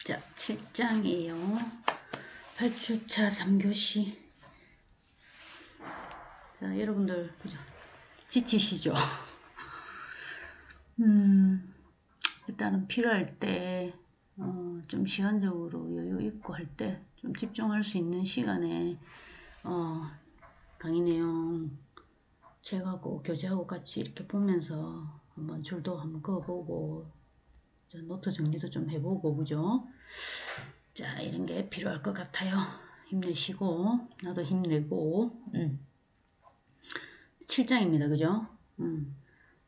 자, 7장이에요. 8주차 3교시. 자, 여러분들, 그죠? 지치시죠? 일단은 필요할 때, 좀 시간적으로 여유 있고 할 때, 좀 집중할 수 있는 시간에, 강의 내용, 책하고 교재하고 같이 이렇게 보면서 한번 줄도 한번 그어보고, 노트 정리도 좀 해보고, 그죠? 자, 이런 게 필요할 것 같아요. 힘내시고, 나도 힘내고, 7장입니다. 그죠?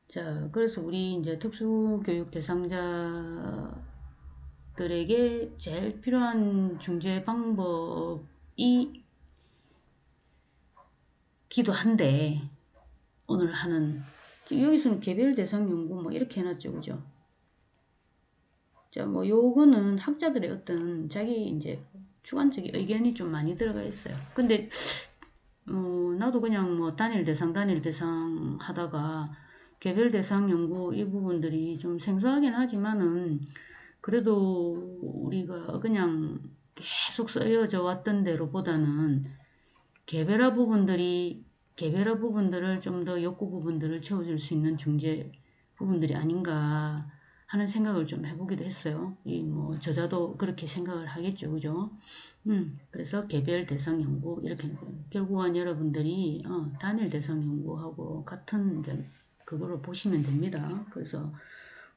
자, 그래서 우리 이제 특수교육 대상자들에게 제일 필요한 중재 방법이 기도 한데, 오늘 하는, 여기서는 개별 대상 연구 뭐 이렇게 해놨죠. 그죠? 자, 뭐 요거는 학자들의 어떤 자기 이제 주관적인 의견이 좀 많이 들어가 있어요. 근데 나도 그냥 뭐 단일 대상 하다가 개별 대상 연구 이 부분들이 좀 생소하긴 하지만은 그래도 우리가 그냥 계속 쓰여져 왔던 대로보다는 개별화 부분들을 좀 더 욕구 부분들을 채워줄 수 있는 중재 부분들이 아닌가 하는 생각을 좀 해보기도 했어요. 이 뭐 저자도 그렇게 생각을 하겠죠, 그죠? 그래서 개별 대상 연구 이렇게 결국은 여러분들이 단일 대상 연구하고 같은 이제 그거를 보시면 됩니다. 그래서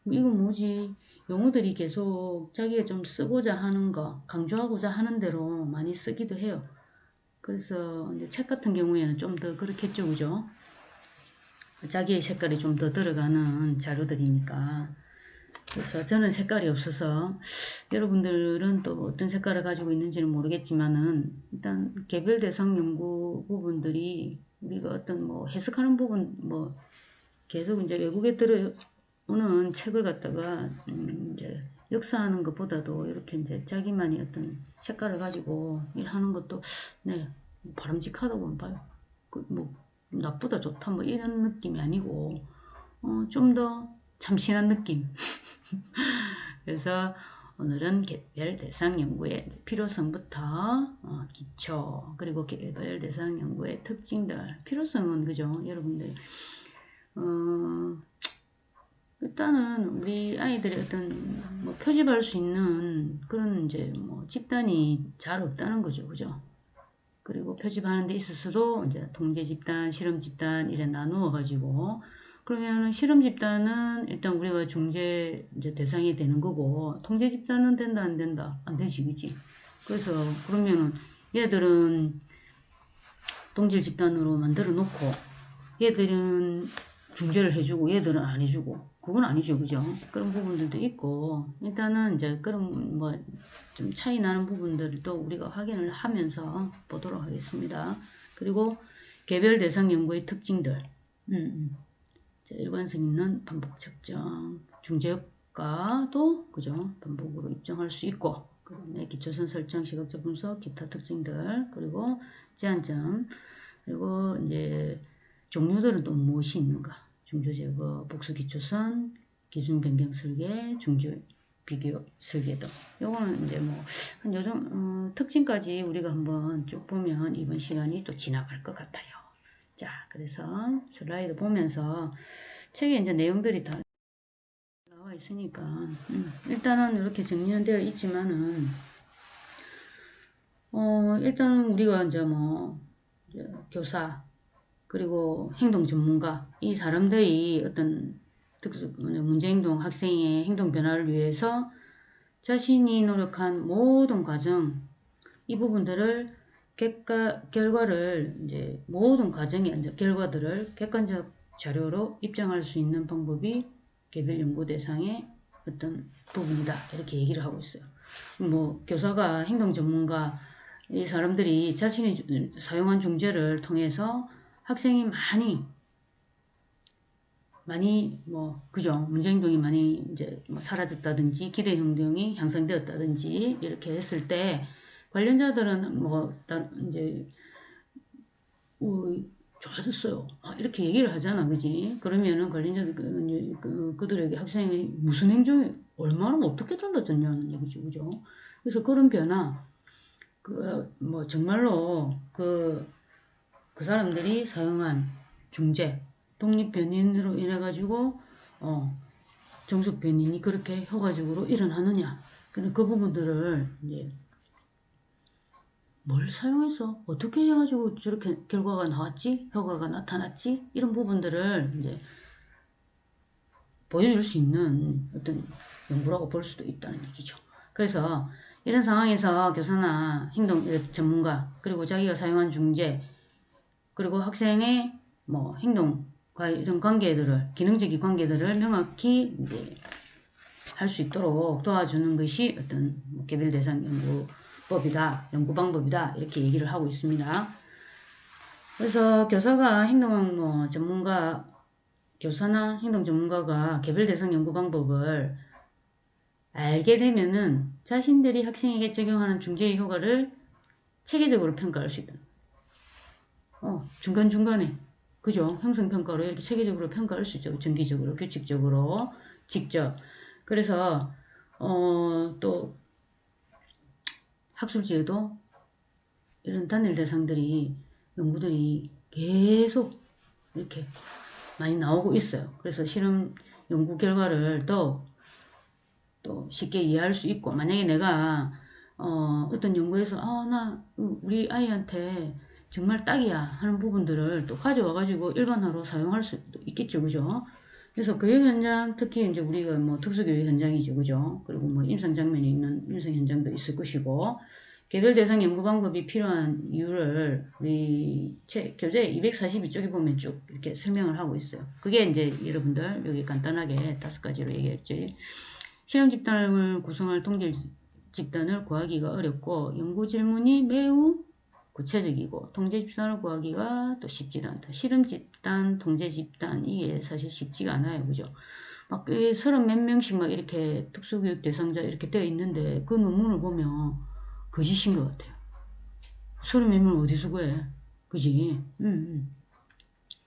이거 뭐지? 용어들이 계속 자기가 좀 쓰고자 하는 거, 강조하고자 하는 대로 많이 쓰기도 해요. 그래서 이제 책 같은 경우에는 좀 더 그렇겠죠, 그죠? 자기의 색깔이 좀 더 들어가는 자료들이니까. 그래서 저는 색깔이 없어서 여러분들은 또 어떤 색깔을 가지고 있는지는 모르겠지만은 일단 개별 대상 연구 부분들이 우리가 어떤 뭐 해석하는 부분 뭐 계속 이제 외국에 들어오는 책을 갖다가 이제 역사하는 것보다도 이렇게 이제 자기만의 어떤 색깔을 가지고 일하는 것도 네 바람직하다고 봐요. 뭐 나쁘다 좋다 뭐 이런 느낌이 아니고 좀 더 참신한 느낌. 그래서 오늘은 개별 대상 연구의 필요성부터 기초 그리고 개별 대상 연구의 특징들 필요성은 그죠 여러분들 일단은 우리 아이들이 어떤 뭐 표집할 수 있는 그런 이제 뭐 집단이 잘 없다는 거죠 그죠 그리고 표집하는 데 있어서도 이제 통제 집단 실험 집단 이래 나누어 가지고 그러면 실험 집단은 일단 우리가 중재 이제 대상이 되는 거고 통제 집단은 된다 안 된다 안 되지 그지 그래서 그러면은 얘들은 동질 집단으로 만들어 놓고 얘들은 중재를 해주고 얘들은 안 해주고 그건 아니죠 그죠 그런 부분들도 있고 일단은 이제 그런 뭐 좀 차이 나는 부분들도 우리가 확인을 하면서 보도록 하겠습니다 그리고 개별 대상 연구의 특징들 일관성 있는 반복 측정, 중재효과도 그죠 반복으로 입증할 수 있고 그다음에 기초선 설정, 시각적 분석, 기타 특징들 그리고 제한점 그리고 이제 종류들은 또 무엇이 있는가 중조 제거, 복수 기초선, 기준 변경 설계, 중조 비교 설계도 요거는 이제 뭐 한 요정 특징까지 우리가 한번 쭉 보면 이번 시간이 또 지나갈 것 같아요. 자, 그래서 슬라이드 보면서 책에 이제 내용들이 다 나와 있으니까 일단은 이렇게 정리는 되어 있지만은 일단 우리가 이제 뭐 이제 교사 그리고 행동 전문가 이 사람들이 어떤 문제행동 학생의 행동 변화를 위해서 자신이 노력한 모든 과정 이 부분들을 결과를 이제 모든 과정의 이제 결과들을 객관적 자료로 입증할 수 있는 방법이 개별 연구 대상의 어떤 부분이다 이렇게 얘기를 하고 있어요. 뭐 교사가 행동 전문가 이 사람들이 자신이 사용한 중재를 통해서 학생이 많이 뭐 그죠 문제 행동이 많이 이제 뭐 사라졌다든지 기대 행동이 향상되었다든지 이렇게 했을 때 관련자들은 뭐 이제 좋아졌어요. 이렇게 얘기를 하잖아, 그지? 그러면은 관련자 그들에게 학생이 무슨 행동이 얼마나 어떻게 달라졌냐는 얘기죠, 그죠? 그래서 그런 변화, 뭐 정말로 그 사람들이 사용한 중재, 독립 변인으로 인해 가지고 정속 변인이 그렇게 효과적으로 일어나느냐? 그 부분들을 이제 뭘 사용해서 어떻게 해가지고 저렇게 결과가 나왔지? 효과가 나타났지? 이런 부분들을 이제 보여줄 수 있는 어떤 연구라고 볼 수도 있다는 얘기죠. 그래서 이런 상황에서 교사나 행동 전문가 그리고 자기가 사용한 중재 그리고 학생의 뭐 행동과 이런 관계들을 기능적인 관계들을 명확히 이제 할 수 있도록 도와주는 것이 어떤 개별 대상 연구법이다, 연구 방법이다 이렇게 얘기를 하고 있습니다. 그래서 교사가 행동 전문가 교사나 행동 전문가가 개별 대상 연구 방법을 알게 되면은 자신들이 학생에게 적용하는 중재의 효과를 체계적으로 평가할 수 있다. 중간중간에 그죠? 형성평가로 이렇게 체계적으로 평가할 수 있죠. 정기적으로, 규칙적으로, 직접. 그래서 또 학술지에도 이런 단일 대상들이 연구들이 계속 이렇게 많이 나오고 있어요. 그래서 실험 연구 결과를 또 쉽게 이해할 수 있고 만약에 내가 어떤 연구에서 나 우리 아이한테 정말 딱이야 하는 부분들을 또 가져와 가지고 일반화로 사용할 수도 있겠죠, 그죠? 그래서 교육 현장 특히 이제 우리가 뭐 특수교육 현장이죠, 그죠? 그리고 뭐 임상 장면이 있는 임상 현장도 있을 것이고 개별 대상 연구 방법이 필요한 이유를 우리 교재 242쪽에 보면 쭉 이렇게 설명을 하고 있어요. 그게 이제 여러분들 여기 간단하게 5가지로 얘기했지. 실험 집단을 구성할 통제 집단을 구하기가 어렵고 연구 질문이 매우 구체적이고 통제 집단을 구하기가 또 쉽지도 않다. 실험 집단, 통제 집단 이게 사실 쉽지가 않아요. 그죠? 막 30 몇 명씩 막 이렇게 특수교육 대상자 이렇게 되어 있는데 그 논문을 보면 거짓인 것 같아요. 30 몇 명 어디서 구해? 그지?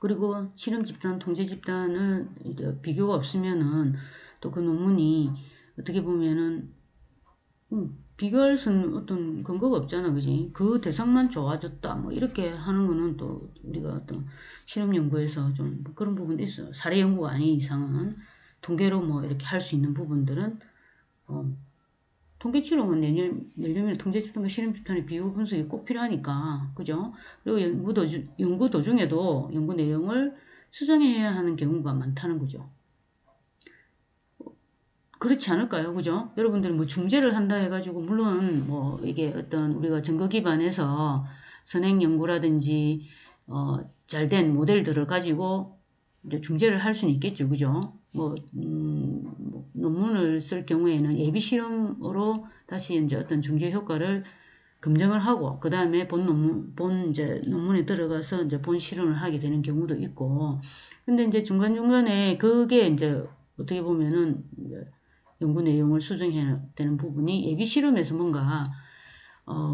그리고 실험 집단, 통제 집단은 비교가 없으면은 또 그 논문이 어떻게 보면은 비교할 수 있는 어떤 근거가 없잖아, 그지? 그 대상만 좋아졌다, 뭐 이렇게 하는 거는 또 우리가 어떤 실험 연구에서 좀 그런 부분도 있어. 사례 연구가 아닌 이상은 통계로 뭐 이렇게 할 수 있는 부분들은 통계치료는 내려면 통제집단과 실험집단의 비교 분석이 꼭 필요하니까, 그죠? 그리고 연구 도중에도 연구 내용을 수정해야 하는 경우가 많다는 거죠. 그렇지 않을까요? 그죠? 여러분들이 뭐 중재를 한다 해가지고, 물론 뭐 이게 어떤 우리가 증거 기반에서 선행 연구라든지, 잘된 모델들을 가지고 이제 중재를 할 수는 있겠죠. 그죠? 뭐 논문을 쓸 경우에는 예비 실험으로 다시 이제 어떤 중재 효과를 검증을 하고, 그 다음에 이제 논문에 들어가서 이제 본 실험을 하게 되는 경우도 있고, 근데 이제 중간중간에 그게 이제 어떻게 보면은 연구 내용을 수정해야 되는 부분이 예비 실험에서 뭔가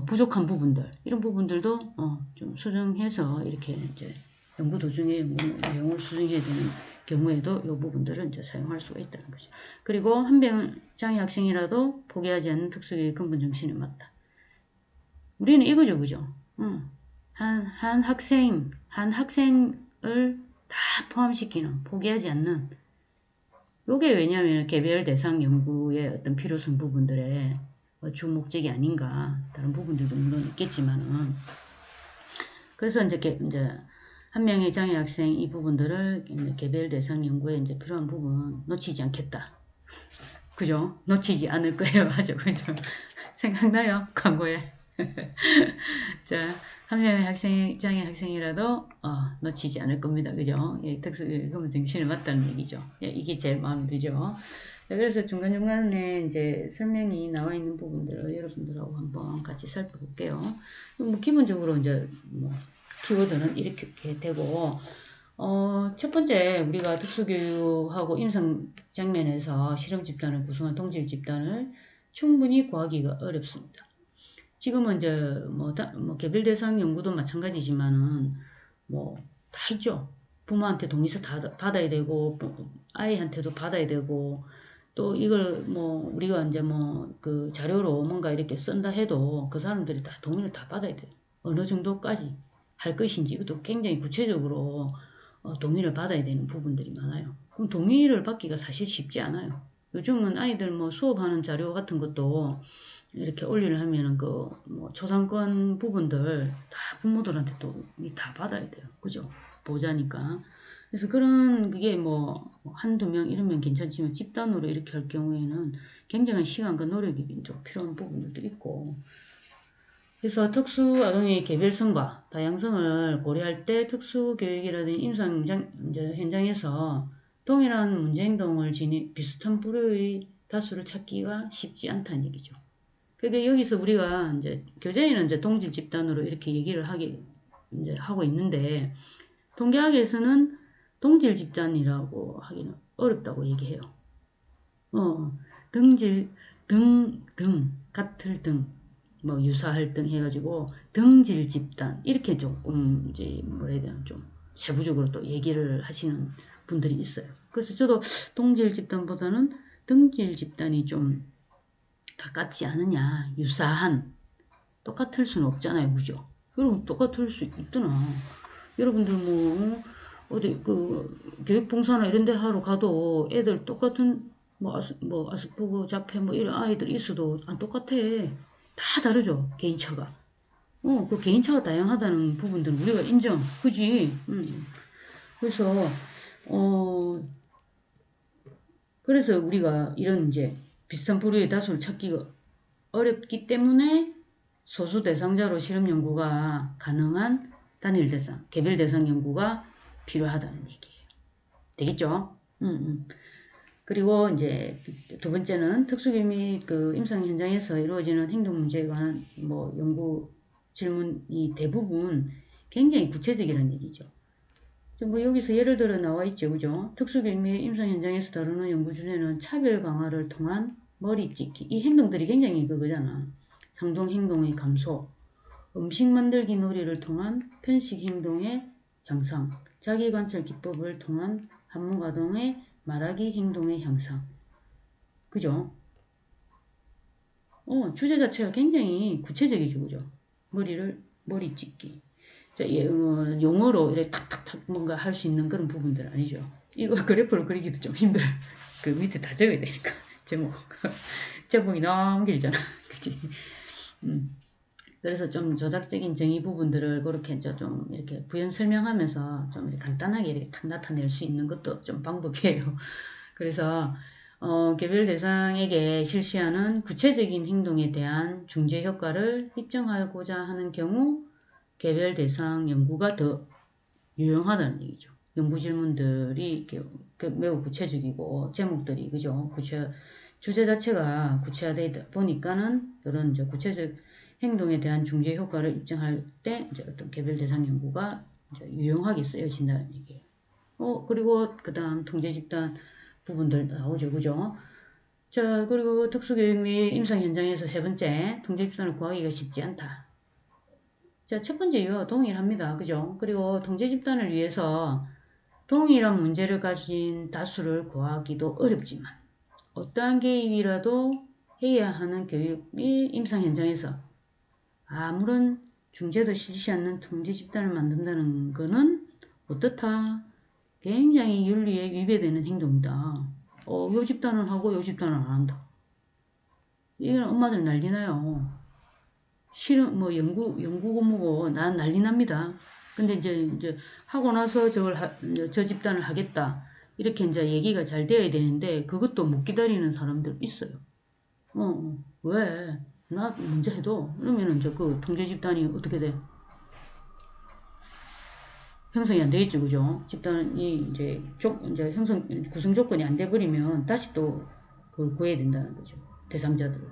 부족한 부분들 이런 부분들도 좀 수정해서 이렇게 이제 연구 도중에 연구 내용을 수정해야 되는 경우에도 이 부분들은 이제 사용할 수가 있다는 거죠. 그리고 한병장애 학생이라도 포기하지 않는 특수교육 근본 정신에 맞다. 우리는 이거죠, 그죠? 한 학생을 다 포함시키는 포기하지 않는 요게 왜냐하면 개별 대상 연구의 어떤 필요성 부분들의 주 목적이 아닌가. 다른 부분들도 물론 있겠지만은. 그래서 이제 한 명의 장애 학생 이 부분들을 개별 대상 연구에 이제 필요한 부분 놓치지 않겠다. 그죠? 놓치지 않을 거예요. 맞아. 그죠? 생각나요? 광고에. 자, 한 명의 장애 학생이라도 놓치지 않을 겁니다. 그죠? 예, 특수교육 정신을 맞다는 얘기죠. 예, 이게 제일 마음에 들죠. 자, 그래서 중간중간에 이제 설명이 나와 있는 부분들을 여러분들하고 한번 같이 살펴볼게요. 뭐 기본적으로 이제 뭐 키워드는 이렇게 되고 첫 번째 우리가 특수교육하고 임상 장면에서 실험 집단을 구성한 통제 집단을 충분히 구하기가 어렵습니다. 지금은 이제 뭐 개별 대상 연구도 마찬가지지만은 뭐 다 있죠. 부모한테 동의서 다 받아야 되고, 아이한테도 받아야 되고, 또 이걸 뭐 우리가 이제 뭐 그 자료로 뭔가 이렇게 쓴다 해도 그 사람들이 다 동의를 다 받아야 돼요. 어느 정도까지 할 것인지 이것도 굉장히 구체적으로 동의를 받아야 되는 부분들이 많아요. 그럼 동의를 받기가 사실 쉽지 않아요. 요즘은 아이들 뭐 수업하는 자료 같은 것도 이렇게 올리를 하면은 그 뭐 초상권 부분들 다 부모들한테 또 다 받아야 돼요. 그죠? 보자니까. 그래서 그런 그게 뭐 한두 명 이러면 괜찮지만 집단으로 이렇게 할 경우에는 굉장한 시간과 노력이 좀 필요한 부분들도 있고, 그래서 특수아동의 개별성과 다양성을 고려할 때 특수교육이라든지 임상 현장에서 동일한 문제행동을 지닌 비슷한 부류의 다수를 찾기가 쉽지 않다는 얘기죠. 그러니까 여기서 우리가 이제 교재에는 이제 동질 집단으로 이렇게 얘기를 이제 하고 있는데, 통계학에서는 동질 집단이라고 하기는 어렵다고 얘기해요. 등질, 같을 등, 뭐 유사할 등 해가지고 등질 집단 이렇게 조금 이제 뭐라 해야 되나 좀 세부적으로 또 얘기를 하시는 분들이 있어요. 그래서 저도 동질 집단보다는 등질 집단이 좀 가깝지 않느냐, 유사한, 똑같을 수는 없잖아요, 그죠? 여러분 똑같을 수 있더나. 여러분들 뭐 어디 그 교육봉사나 이런 데 하러 가도 애들 똑같은 뭐 아스퍼거 자폐 뭐 이런 아이들 있어도 안 똑같아. 다 다르죠, 개인차가. 그 개인차가 다양하다는 부분들은 우리가 인정, 그지? 그래서 그래서 우리가 이런 이제 비슷한 부류의 다수를 찾기가 어렵기 때문에 소수 대상자로 실험 연구가 가능한 단일 대상, 개별 대상 연구가 필요하다는 얘기예요. 되겠죠? 그리고 이제 두 번째는 특수기밀 및 그 임상 현장에서 이루어지는 행동 문제에 관한 뭐 연구 질문이 대부분 굉장히 구체적이라는 얘기죠. 뭐 여기서 예를 들어 나와 있죠, 그죠? 특수기밀 및 임상 현장에서 다루는 연구 주제는 차별 강화를 통한 머리 찍기. 이 행동들이 굉장히 그거잖아. 상동 행동의 감소, 음식 만들기 놀이를 통한 편식 행동의 향상, 자기 관찰 기법을 통한 한문 아동의 말하기 행동의 향상. 그죠? 주제 자체가 굉장히 구체적이죠, 그죠? 머리 찍기. 자, 용어로 이렇게 탁탁탁 뭔가 할 수 있는 그런 부분들 아니죠. 이거 그래프로 그리기도 좀 힘들어. 그 밑에 다 적어야 되니까. 제목이 너무 길잖아. 그치? 그래서 좀 조작적인 정의 부분들을 그렇게 좀 이렇게 부연 설명하면서 좀 이렇게 간단하게 이렇게 탁 나타낼 수 있는 것도 좀 방법이에요. 그래서 개별 대상에게 실시하는 구체적인 행동에 대한 중재 효과를 입증하고자 하는 경우 개별 대상 연구가 더 유용하다는 얘기죠. 연구 질문들이 매우 구체적이고 제목들이 그죠? 주제 자체가 구체화되다 보니까는 이런 이제 구체적 행동에 대한 중재 효과를 입증할 때 이제 어떤 개별 대상 연구가 이제 유용하게 쓰여진다는 얘기예요. 그리고 그다음 통제 집단 부분들 나오죠, 그죠? 자, 그리고 특수교육 및 임상 현장에서 세 번째, 통제 집단을 구하기가 쉽지 않다. 자, 첫 번째 이유가 동일합니다, 그죠? 그리고 통제 집단을 위해서 동일한 문제를 가진 다수를 구하기도 어렵지만 어떠한 개입이라도 해야 하는 교육 및 임상 현장에서 아무런 중재도 실시 않는 통제 집단을 만든다는 것은 어떻다? 굉장히 윤리에 위배되는 행동이다. 요 집단은 하고 요 집단은 안 한다. 이건 엄마들 난리 나요. 실험, 뭐 연구 공무고 난 난리 납니다. 근데 이제 하고 나서 저 집단을 하겠다. 이렇게 이제 얘기가 잘 돼야 되는데 그것도 못 기다리는 사람들 있어요. 왜? 나 먼저 해도 그러면은 이제 그 통제 집단이 어떻게 돼? 형성이 안 되겠죠, 그죠? 집단이 이제 구성 조건이 안 돼버리면 다시 또 그걸 구해야 된다는 거죠. 대상자들을.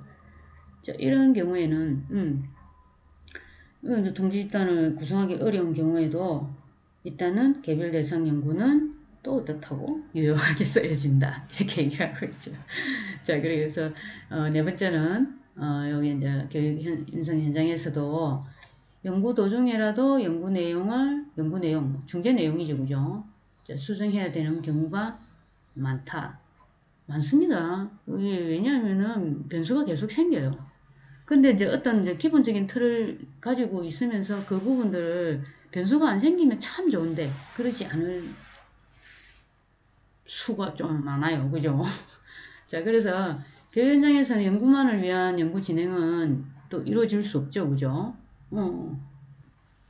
자, 이런 경우에는, 이제 통제 집단을 구성하기 어려운 경우에도 일단은 개별 대상 연구는 또 어떻다고? 유용하게 써야진다. 이렇게 얘기를 하고 있죠. 자, 그래서, 네 번째는, 여기 이제 교육 임상 현장에서도 연구 도중에라도 연구 내용, 중재 내용이죠, 그죠? 수정해야 되는 경우가 많습니다. 이게 왜냐하면은 변수가 계속 생겨요. 근데 이제 어떤 이제 기본적인 틀을 가지고 있으면서 그 부분들을 변수가 안 생기면 참 좋은데 그러지 않을 수가 좀 많아요. 그죠? 자, 그래서 교육 현장에서는 연구만을 위한 연구 진행은 또 이루어질 수 없죠. 그죠?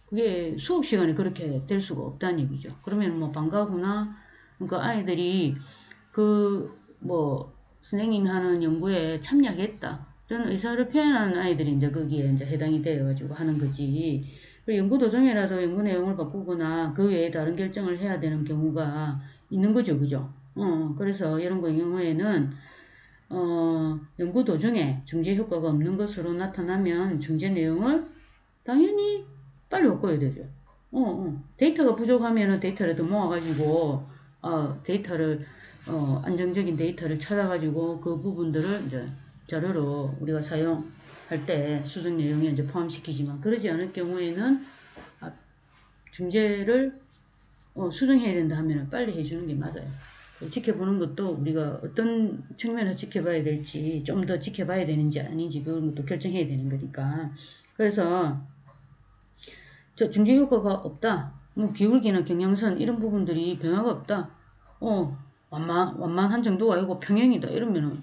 그게 수업 시간에 그렇게 될 수가 없다는 얘기죠. 그러면 뭐 방과후나 그러니까 아이들이 선생님이 하는 연구에 참여했다. 저는 의사를 표현하는 아이들이 이제 거기에 이제 해당이 되어가지고 하는 거지. 그리고 연구 도중에라도 연구 내용을 바꾸거나 그 외에 다른 결정을 해야 되는 경우가 있는 거죠. 그죠? 그래서 이런 경우에는, 연구 도중에 중재 효과가 없는 것으로 나타나면 중재 내용을 당연히 빨리 바꿔야 되죠. 데이터가 부족하면은 데이터를 더 모아가지고, 안정적인 데이터를 찾아가지고 그 부분들을 이제 자료로 우리가 사용할 때 수정 내용에 이제 포함시키지만 그러지 않을 경우에는 중재를 수정해야 된다 하면 빨리 해주는 게 맞아요. 지켜보는 것도 우리가 어떤 측면에서 지켜봐야 될지 좀 더 지켜봐야 되는지 아닌지 그런 것도 결정해야 되는 거니까. 그래서 중재 효과가 없다. 뭐 기울기나 경향선 이런 부분들이 변화가 없다. 완만한 정도가 아니고 평행이다. 이러면은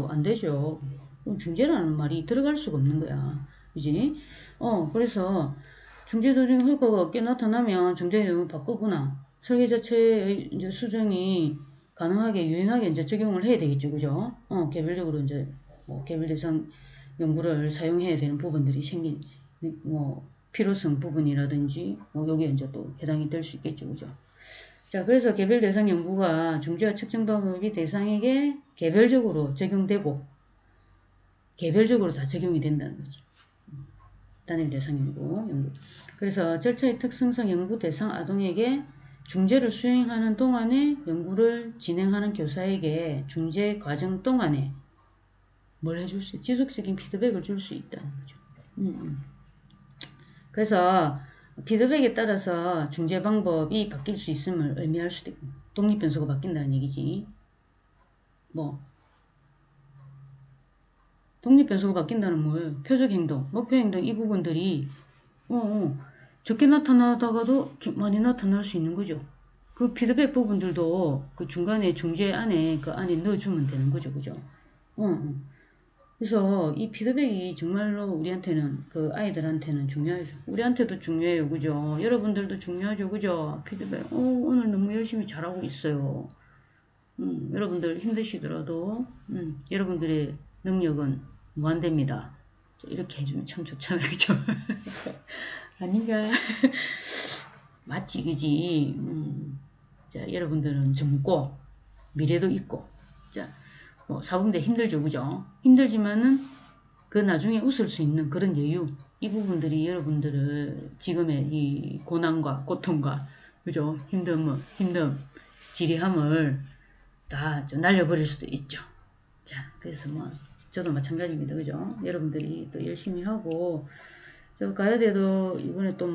안 되죠. 중재라는 말이 들어갈 수가 없는 거야. 그지? 그래서 중재 도중 효과가 없게 나타나면 중재 내용을 바꾸거나 설계 자체의 이제 수정이 가능하게 유연하게 이제 적용을 해야 되겠죠. 그죠? 개별적으로 이제 개별 대상 연구를 사용해야 되는 부분들이 생긴 필요성 부분이라든지 여기에 이제 또 해당이 될 수 있겠죠. 그죠? 자, 그래서 개별 대상 연구가 중재와 측정 방법이 대상에게 개별적으로 적용되고 개별적으로 다 적용이 된다는 거지. 단일 대상 연구. 그래서 절차의 특성상 연구 대상 아동에게 중재를 수행하는 동안에 연구를 진행하는 교사에게 중재 과정 동안에 뭘 해줄 수, 지속적인 피드백을 줄 수 있다는 거죠. 그래서 피드백에 따라서 중재 방법이 바뀔 수 있음을 의미할 수도 있고 독립 변수가 바뀐다는 얘기지. 독립 변수가 바뀐다는 뭐예요? 표적 행동, 목표 행동 이 부분들이 적게 나타나다가도 많이 나타날 수 있는 거죠. 그 피드백 부분들도 그 중간에 중재 안에 그 안에 넣어주면 되는 거죠. 그죠? 그래서 이 피드백이 정말로 우리한테는 그 아이들한테는 중요하죠. 우리한테도 중요해요. 그죠? 여러분들도 중요하죠. 그죠? 피드백. 오늘 너무 열심히 잘하고 있어요. 여러분들 힘드시더라도 여러분들의 능력은 무한대입니다. 이렇게 해주면 참 좋잖아요. 그죠? 아닌가? 맞지, 그지? 자, 여러분들은 젊고 미래도 있고 자, 사범대 힘들죠, 그죠? 힘들지만은 그 나중에 웃을 수 있는 그런 여유, 이 부분들이 여러분들을 지금의 이 고난과 고통과 그죠? 힘듦, 지리함을 다 날려버릴 수도 있죠. 자, 그래서 저도 마찬가지입니다, 그죠? 여러분들이 또 열심히 하고 저 가야대도 이번에 또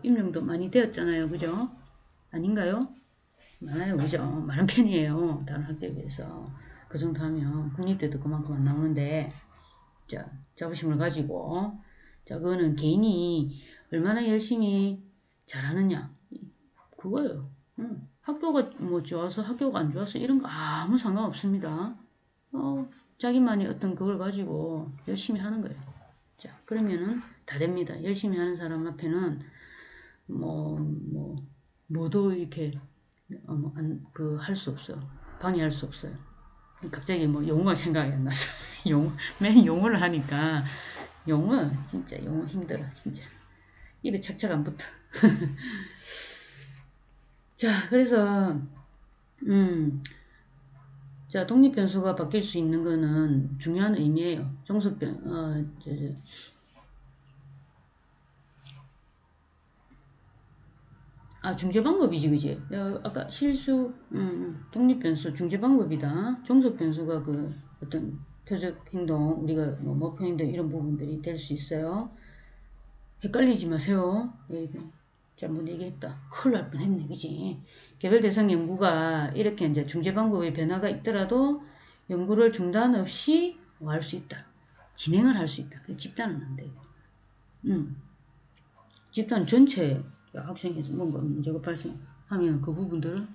임용도 많이 되었잖아요, 그죠? 아닌가요? 많아요, 그죠? 많은 편이에요. 다른 학교에 비해서. 그 정도 하면 국립대도 그만큼 안 나오는데, 자, 자부심을 가지고, 자, 그거는 개인이 얼마나 열심히 잘하느냐. 그거예요. 학교가 좋아서 학교가 안 좋아서 이런 거 아무 상관없습니다. 자기만의 어떤 그걸 가지고 열심히 하는 거예요. 자, 그러면은 다 됩니다. 열심히 하는 사람 앞에는 뭐도 이렇게 할 수 없어요. 방해할 수 없어요. 갑자기 용어가 생각이 안 나서 맨 용어를 하니까 진짜 용어 힘들어 진짜 입에 착착 안 붙어. 자, 그래서 자, 독립 변수가 바뀔 수 있는 거는 중요한 의미예요. 종속 중재 방법이지, 그지? 아까 실수, 독립 변수, 중재 방법이다. 종속 변수가 그 어떤 표적 행동, 우리가 목표 행동 이런 부분들이 될 수 있어요. 헷갈리지 마세요. 잘못 얘기했다. 큰일 날 뻔했네, 그지? 개별 대상 연구가 이렇게 이제 중재 방법의 변화가 있더라도 연구를 중단 없이 뭐 할 수 있다. 진행을 할 수 있다. 집단은 안 돼요. 집단 전체 학생에서 뭔가 문제가 발생하면 그 부분들을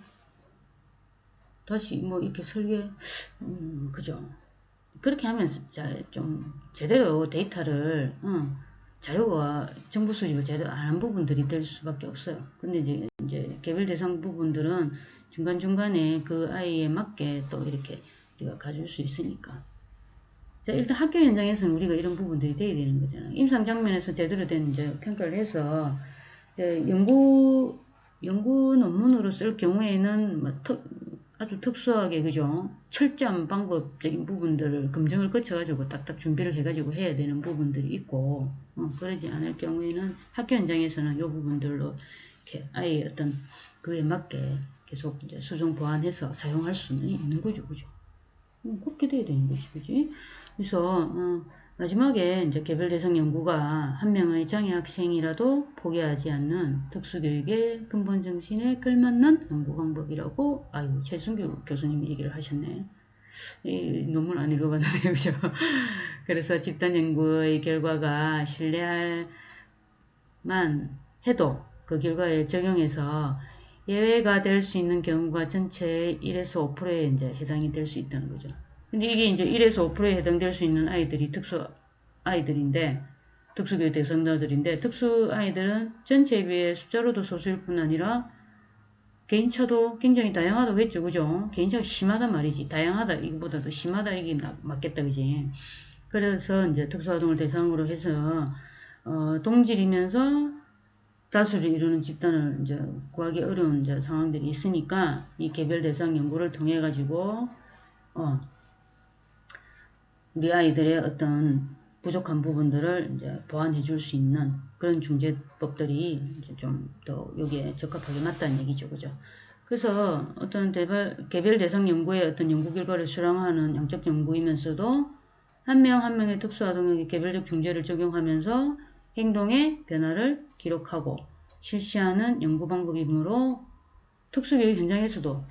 다시 뭐 이렇게 설계, 그죠? 그렇게 하면서 좀 제대로 데이터를, 자료와 정보 수집을 제대로 안 한 부분들이 될 수밖에 없어요. 근데 이제 개별 대상 부분들은 중간중간에 그 아이에 맞게 또 이렇게 우리가 가질 수 있으니까. 자, 일단 학교 현장에서는 우리가 이런 부분들이 돼야 되는 거잖아요. 임상 장면에서 제대로 된 이제 평가를 해서 이제 연구 논문으로 쓸 경우에는 뭐 아주 특수하게 그죠? 철저한 방법적인 부분들을 검증을 거쳐가지고 딱딱 준비를 해가지고 해야 되는 부분들이 있고 그러지 않을 경우에는 학교 현장에서는 이 부분들로 이렇게 아예 어떤 그에 맞게 계속 이제 수정 보완해서 사용할 수는 있는 거죠, 그죠? 그렇게 돼야 되는 거지, 그지? 그래서 마지막에 이제 개별 대상 연구가 한 명의 장애 학생이라도 포기하지 않는 특수교육의 근본 정신에 걸맞는 연구 방법이라고 최순규 교수님이 얘기를 하셨네. 이 논문 안 읽어봤는데요, 그죠? 그래서 집단 연구의 결과가 신뢰할 만 해도 그 결과에 적용해서 예외가 될 수 있는 경우가 전체의 1에서 5%에 이제 해당이 될 수 있다는 거죠. 근데 이게 이제 1에서 5%에 해당될 수 있는 아이들이 특수 아이들인데, 특수교육 대상자들인데, 특수 아이들은 전체에 비해 숫자로도 소수일 뿐 아니라 개인차도 굉장히 다양하다고 했죠, 그죠? 개인차가 심하단 말이지. 다양하다, 이거보다도 심하다, 이게 맞겠다, 그지? 그래서 이제 특수아동을 대상으로 해서, 동질이면서 다수를 이루는 집단을 이제 구하기 어려운 이제 상황들이 있으니까 이 개별 대상 연구를 통해 가지고 우리 아이들의 어떤 부족한 부분들을 이제 보완해 줄 수 있는 그런 중재법들이 이제 좀 더 여기에 적합하게 맞다는 얘기죠, 그죠? 그래서 어떤 개별 대상 연구의 어떤 연구 결과를 수량하는 양적 연구이면서도 한 명 한 명의 특수아동에게 개별적 중재를 적용하면서 행동의 변화를 기록하고 실시하는 연구 방법이므로 특수교육 현장에서도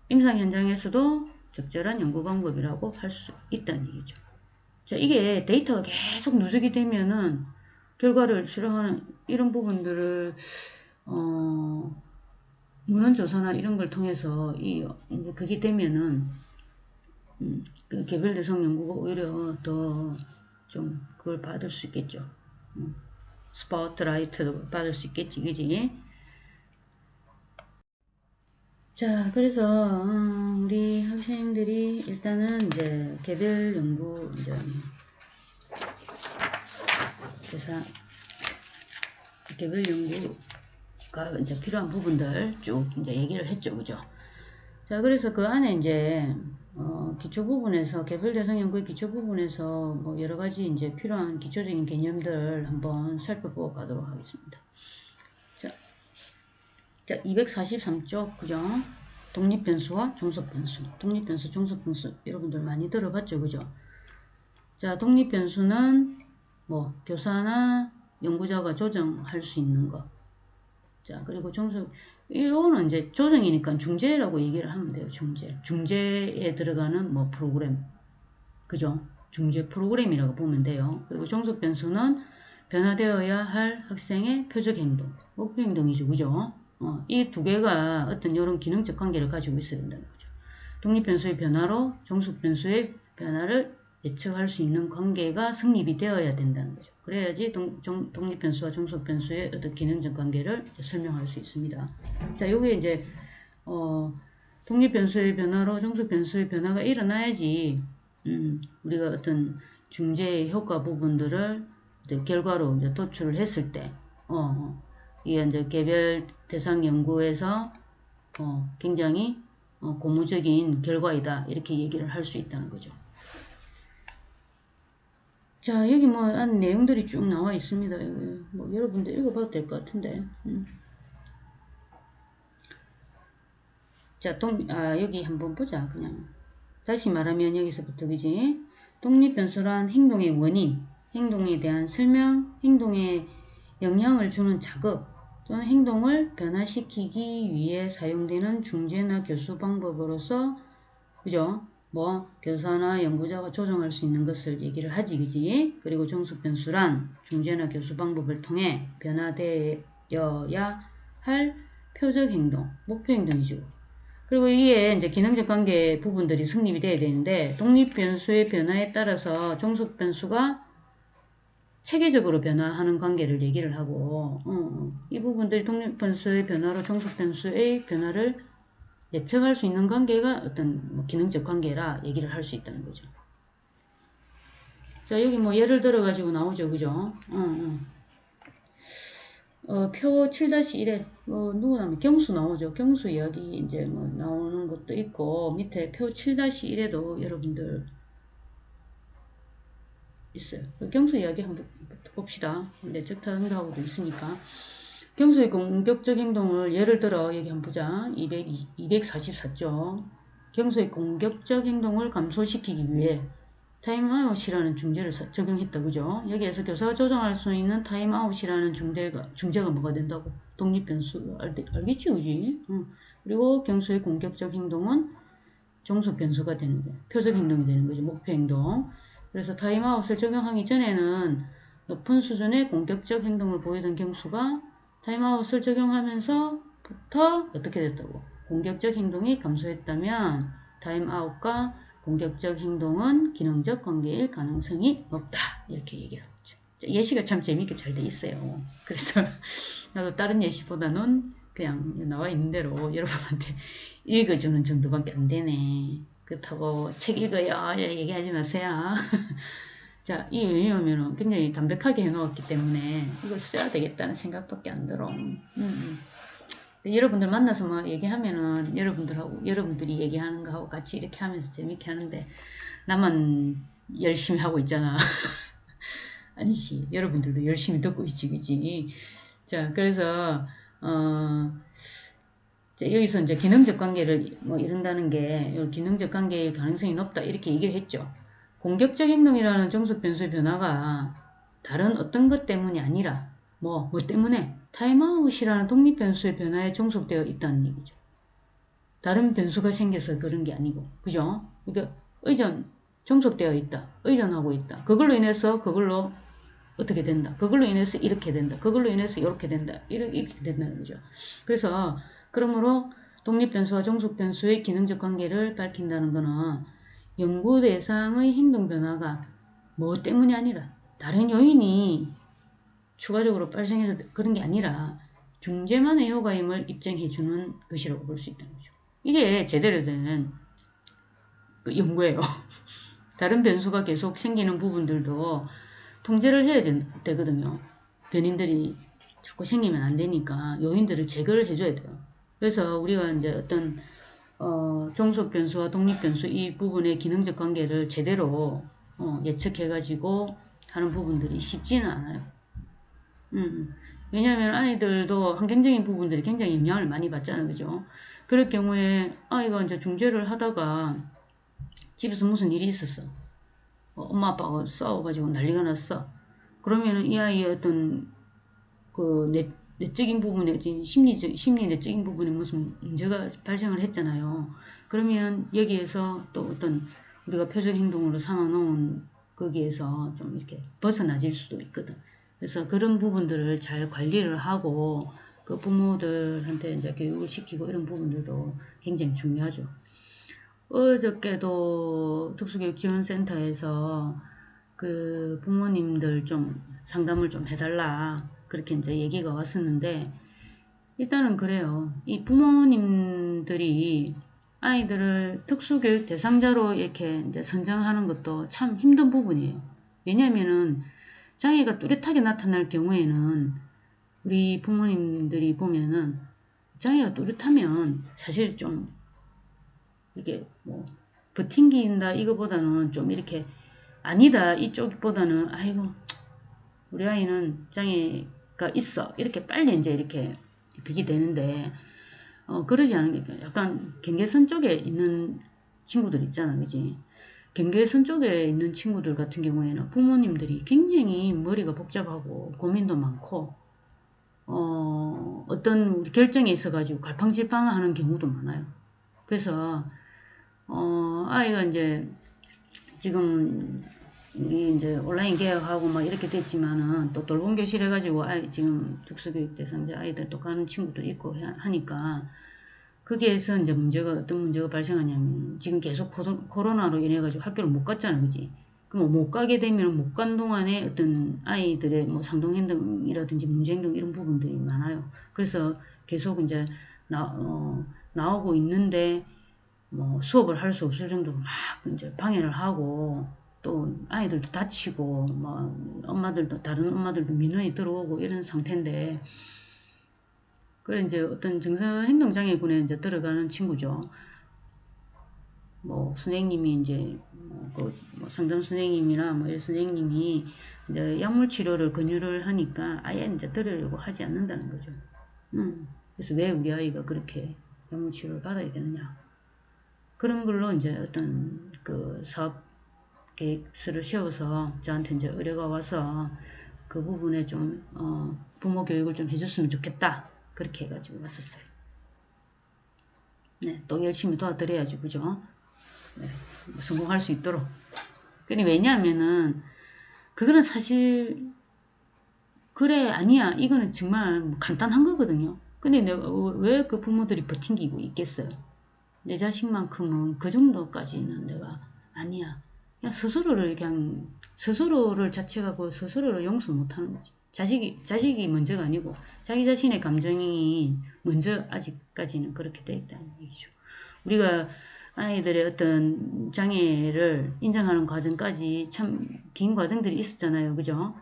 임상 현장에서도 적절한 연구 방법이라고 할 수 있다는 얘기죠. 자, 이게 데이터가 계속 누적이 되면은 결과를 수령하는 이런 부분들을 문헌조사나 이런 걸 통해서 그게 되면은 그 개별 대상 연구가 오히려 더 좀 그걸 받을 수 있겠죠. 스포트라이트도 받을 수 있겠지, 그지? 자, 그래서 우리 학생들이 일단은 이제 개별 연구 이제 대상 개별 연구가 이제 필요한 부분들 쭉 이제 얘기를 했죠, 그죠? 자, 그래서 그 안에 이제 기초 부분에서 개별 대상 연구의 기초 부분에서 뭐 여러 가지 이제 필요한 기초적인 개념들 한번 살펴보고 가도록 하겠습니다. 자, 243쪽 그죠? 독립변수와 종속변수, 독립변수, 종속변수 여러분들 많이 들어봤죠, 그죠? 자, 독립변수는 뭐 교사나 연구자가 조정할 수 있는 거. 자, 그리고 이거는 이제 조정이니까 중재라고 얘기를 하면 돼요. 중재에 들어가는 뭐 프로그램. 그죠? 중재 프로그램이라고 보면 돼요. 그리고 종속 변수는 변화되어야 할 학생의 표적 행동, 목표 행동이죠. 그죠? 이 두 개가 어떤 이런 기능적 관계를 가지고 있어야 된다는 거죠. 독립 변수의 변화로 종속 변수의 변화를 예측할 수 있는 관계가 성립이 되어야 된다는 거죠. 그래야지 독립 변수와 종속 변수의 어떤 기능적 관계를 설명할 수 있습니다. 자, 요게 이제 독립 변수의 변화로 종속 변수의 변화가 일어나야지 우리가 어떤 중재의 효과 부분들을 결과로 이제 도출을 했을 때, 이게 이제 개별 대상 연구에서 굉장히 고무적인 결과이다 이렇게 얘기를 할 수 있다는 거죠. 자, 여기 뭐 안 내용들이 쭉 나와 있습니다. 뭐 여러분들 읽어봐도 될 것 같은데. 자, 여기 한번 보자. 그냥 다시 말하면 여기서부터 그지? 독립변수란 행동의 원인, 행동에 대한 설명, 행동의 영향을 주는 자극 또는 행동을 변화시키기 위해 사용되는 중재나 교수 방법으로서 그죠? 뭐 교사나 연구자가 조정할 수 있는 것을 얘기를 하지 그지? 그리고 정수 변수란 중재나 교수 방법을 통해 변화되어야 할 표적 행동, 목표 행동이죠. 그리고 이게 이제 기능적 관계 부분들이 성립이 돼야 되는데 독립 변수의 변화에 따라서 종속 변수가 체계적으로 변화하는 관계를 얘기를 하고 이 부분들이 독립 변수의 변화로 종속 변수의 변화를 예측할 수 있는 관계가 어떤 뭐 기능적 관계라 얘기를 할 수 있다는 거죠. 자 여기 뭐 예를 들어 가지고 나오죠, 그죠? 표 7-1에 누구나 경수 나오죠. 경수 이야기 이제 뭐 나오는 것도 있고 밑에 표 7-1에도 여러분들 있어요. 경수 이야기 한번 봅시다. 내적 타응하고도 있으니까. 경수의 공격적 행동을 예를 들어 여기 한번 보자. 244쪽. 경수의 공격적 행동을 감소시키기 위해 타임아웃이라는 중재를 적용했다. 그죠? 여기에서 교사가 조정할 수 있는 타임아웃이라는 중재가 뭐가 된다고? 독립변수. 알겠지? 그지? 그리고 경수의 공격적 행동은 종속 변수가 되는 거예요. 표적 행동이 되는 거죠. 목표 행동. 그래서 타임아웃을 적용하기 전에는 높은 수준의 공격적 행동을 보이던 경수가 타임아웃을 적용하면서부터 어떻게 됐다고? 공격적 행동이 감소했다면 타임아웃과 공격적 행동은 기능적 관계일 가능성이 높다. 이렇게 얘기를 하죠. 예시가 참 재밌게 잘 돼 있어요. 그래서 나도 다른 예시보다는 그냥 나와 있는 대로 여러분한테 읽어주는 정도밖에 안 되네. 그렇다고 책 읽어요 얘기하지 마세요. 자, 이 왜냐하면 굉장히 담백하게 해놓았기 때문에 이걸 써야 되겠다는 생각밖에 안 들어. 여러분들 만나서 뭐 얘기하면은 여러분들이 얘기하는 거하고 같이 이렇게 하면서 재밌게 하는데 나만 열심히 하고 있잖아. 아니지. 여러분들도 열심히 듣고 있지, 그지? 자, 그래서 여기서 이제 기능적 관계를 뭐 이룬다는 게 기능적 관계의 가능성이 높다 이렇게 얘기를 했죠. 공격적 행동이라는 정속 변수의 변화가 다른 어떤 것 때문이 아니라 뭐 때문에 타임아웃이라는 독립 변수의 변화에 종속되어 있다는 얘기죠. 다른 변수가 생겨서 그런 게 아니고, 그죠? 그러니까 종속되어 있다. 의존하고 있다. 그걸로 인해서 그걸로 어떻게 된다. 그걸로 인해서 이렇게 된다. 그걸로 인해서 이렇게 된다. 이렇게 된다는 거죠. 그래서 그러므로 독립 변수와 종속 변수의 기능적 관계를 밝힌다는 것은 연구 대상의 행동 변화가 뭐 때문이 아니라 다른 요인이 추가적으로 발생해서 그런 게 아니라 중재만의 효과임을 입증해 주는 것이라고 볼 수 있다는 거죠. 이게 제대로 된 연구예요. 다른 변수가 계속 생기는 부분들도 통제를 해야 되거든요. 변인들이 자꾸 생기면 안 되니까 요인들을 제거를 해줘야 돼요. 그래서 우리가 이제 어떤 종속 변수와 독립 변수 이 부분의 기능적 관계를 제대로 예측해가지고 하는 부분들이 쉽지는 않아요. 왜냐하면 아이들도 환경적인 부분들이 굉장히 영향을 많이 받잖아요. 그죠? 그럴 경우에 아이가 이제 중재를 하다가 집에서 무슨 일이 있었어. 엄마 아빠가 싸워가지고 난리가 났어. 그러면은 이 아이의 어떤 그 내적인 부분에 심리 내적인 부분에 무슨 문제가 발생을 했잖아요. 그러면 여기에서 또 어떤 우리가 표적 행동으로 삼아놓은 거기에서 좀 이렇게 벗어나질 수도 있거든. 그래서 그런 부분들을 잘 관리를 하고 그 부모들한테 이제 교육을 시키고 이런 부분들도 굉장히 중요하죠. 어저께도 특수교육지원센터에서 그 부모님들 좀 상담을 좀 해달라 그렇게 이제 얘기가 왔었는데 일단은 그래요. 이 부모님들이 아이들을 특수교육 대상자로 이렇게 이제 선정하는 것도 참 힘든 부분이에요. 왜냐면은 장애가 뚜렷하게 나타날 경우에는 우리 부모님들이 보면은 장애가 뚜렷하면 사실 좀 이게 뭐 버팅긴다 이거보다는 좀 이렇게 아니다 이쪽보다는 아이고 우리 아이는 장애가 있어 이렇게 빨리 이제 이렇게 그게 되는데 그러지 않은 게 약간 경계선 쪽에 있는 친구들 있잖아, 그지? 경계선 쪽에 있는 친구들 같은 경우에는 부모님들이 굉장히 머리가 복잡하고 고민도 많고 어떤 결정에 있어가지고 갈팡질팡하는 경우도 많아요. 그래서 아이가 이제 지금 이제 온라인 개학하고 막 이렇게 됐지만은 또 돌봄 교실 해가지고 아이 지금 특수교육 대상자 아이들 또 가는 친구도 있고 하니까 거기에서 이제 어떤 문제가 발생하냐면 지금 계속 코로나로 인해가지고 학교를 못 갔잖아, 그지? 그럼 못 가게 되면 못 간 동안에 어떤 아이들의 뭐 상동행동이라든지 문제행동 이런 부분들이 많아요. 그래서 계속 이제 나오고 있는데 뭐 수업을 할 수 없을 정도로 막 이제 방해를 하고 또 아이들도 다치고 뭐 엄마들도 다른 엄마들도 민원이 들어오고 이런 상태인데 그래 이제 어떤 정서행동장애군에 이제 들어가는 친구죠. 뭐 선생님이 이제 뭐 상담 선생님이나 뭐 선생님이 이제 약물 치료를 권유를 하니까 아예 이제 들으려고 하지 않는다는 거죠. 그래서 왜 우리 아이가 그렇게 약물 치료를 받아야 되느냐. 그런 걸로 이제 어떤 그 사업 계획서를 세워서 저한테 이제 의뢰가 와서 그 부분에 좀 부모 교육을 좀 해줬으면 좋겠다. 그렇게 해가지고 왔었어요. 네, 또 열심히 도와드려야죠, 그죠? 네, 성공할 수 있도록. 근데 왜냐하면은 그거는 사실 그래 아니야 이거는 정말 뭐 간단한 거거든요. 근데 내가 왜 그 부모들이 버팅기고 있겠어요? 내 자식만큼은 그 정도까지는 내가 아니야. 그냥 스스로를 자책하고 스스로를 용서 못하는 거지. 자식이 먼저가 아니고 자기 자신의 감정이 먼저 아직까지는 그렇게 돼 있다는 얘기죠. 우리가 아이들의 어떤 장애를 인정하는 과정까지 참 긴 과정들이 있었잖아요. 그죠?